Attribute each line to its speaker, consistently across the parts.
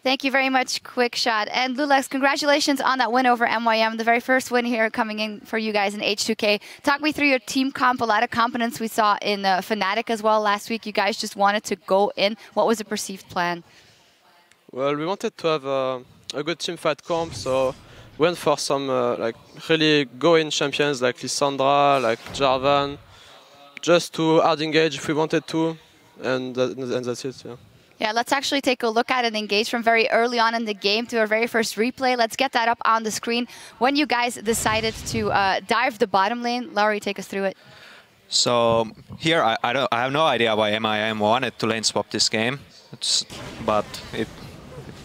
Speaker 1: Thank you very much, QuickShot. And Lulex, congratulations on that win over MYM, the very first win here coming in for you guys in H2K. Talk me through your team comp, a lot of confidence we saw in Fnatic as well last week. You guys just wanted to go in. What was the perceived plan?
Speaker 2: Well, we wanted to have a good team fight comp, so we went for some like really go-in champions like Lissandra, like Jarvan, just to hard engage if we wanted to, and that's it, yeah.
Speaker 1: Yeah, let's actually take a look at an engage from very early on in the game to our very first replay. Let's get that up on the screen. When you guys decided to dive the bottom lane, Laurie, take us through it.
Speaker 3: So here, I have no idea why MIM wanted to lane swap this game, but it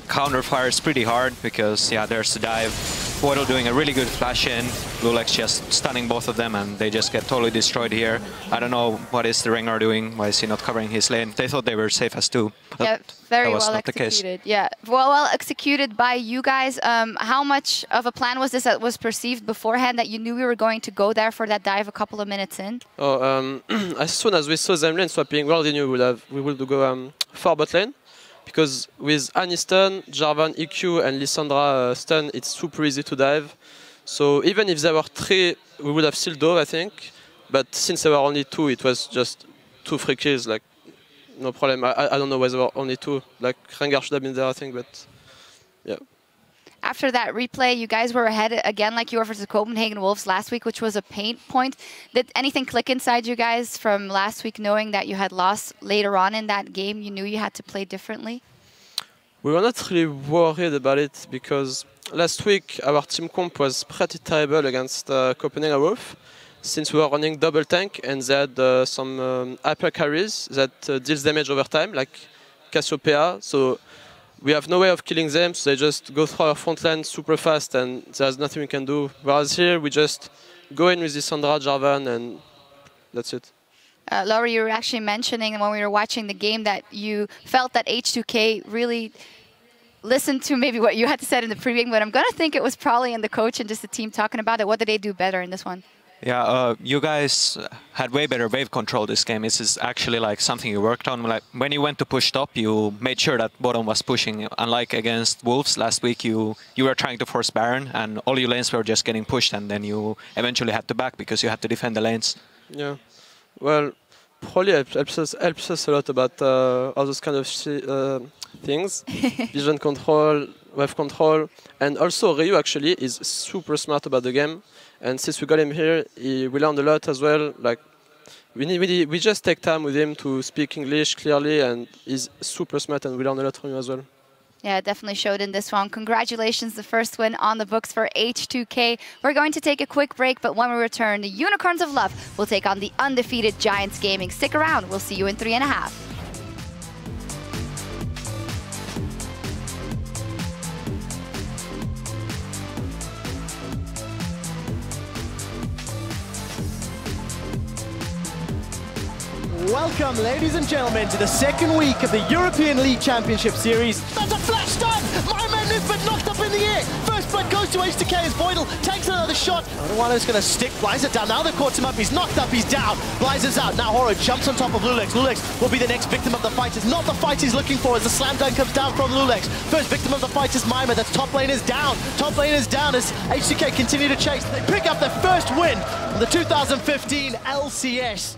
Speaker 3: counter-fires pretty hard because, yeah, there's the dive. Voidal doing a really good flash in, Lulex just stunning both of them, and they just get totally destroyed here. I don't know what is the Rengar doing, why is he not covering his lane? They thought they were safe as two.
Speaker 1: Yeah, very well executed. Yeah, well executed by you guys. How much of a plan was this that was perceived beforehand, that you knew we were going to go there for that dive a couple of minutes in?
Speaker 2: Oh, as soon as we saw them lane swapping, we already knew we would go for bot lane. Because with Annie stun, Jarvan EQ and Lissandra stun, it's super easy to dive. So even if there were 3, we would have still dove, I think. But since there were only 2, it was just 2 free kills, like no problem. I don't know why there were only 2. Like Rengar should have been there, I think, but yeah.
Speaker 1: After that replay, you guys were ahead again like you were versus Copenhagen Wolves last week, which was a pain point. Did anything click inside you guys from last week, knowing that you had lost later on in that game? You knew you had to play differently?
Speaker 2: We were not really worried about it because last week our team comp was pretty terrible against Copenhagen Wolves, since we were running double tank and they had some hyper carries that deals damage over time, like Cassiopeia. So we have no way of killing them, so they just go through our front line super fast and there's nothing we can do. Whereas here, we just go in with Lissandra, Jarvan, and that's it.
Speaker 1: Laurie, you were actually mentioning when we were watching the game that you felt that H2K really listened to maybe what you had to say in the preview, but I'm going to think it was probably in the coach and just the team talking about it. What did they do better in this one?
Speaker 3: Yeah, you guys had way better wave control this game. This is actually like something you worked on. Like when you went to push top, you made sure that bottom was pushing. Unlike against Wolves last week, you were trying to force Baron, and all your lanes were just getting pushed, and then you eventually had to back because you had to defend the lanes.
Speaker 2: Yeah, well, probably helps us a lot about all those kind of things. Vision control, wave control, and also Ryu actually is super smart about the game. And since we got him here, we learned a lot as well. Like we just take time with him to speak English clearly, and he's super smart, and we learned a lot from him as well.
Speaker 1: Yeah, it definitely showed in this one. Congratulations, the first win on the books for H2K. We're going to take a quick break, but when we return, the Unicorns of Love will take on the undefeated Giants Gaming. Stick around. We'll see you in 3.5.
Speaker 4: Welcome, ladies and gentlemen, to the second week of the European League Championship Series. That's a flash stun! My man Nisbet knocked up in the air. First blood goes to H2K as Voidal takes another shot. Odawado's going to stick Blizzard down. Now they've caught him up. He's knocked up. He's down. Blizzard's out. Now Horo jumps on top of Lulex. Lulex will be the next victim of the fight. It's not the fight he's looking for as the slam dunk comes down from Lulex. First victim of the fight is Mima. That's top lane is down. Top lane is down as H2K continue to chase. They pick up their first win of the 2015 LCS.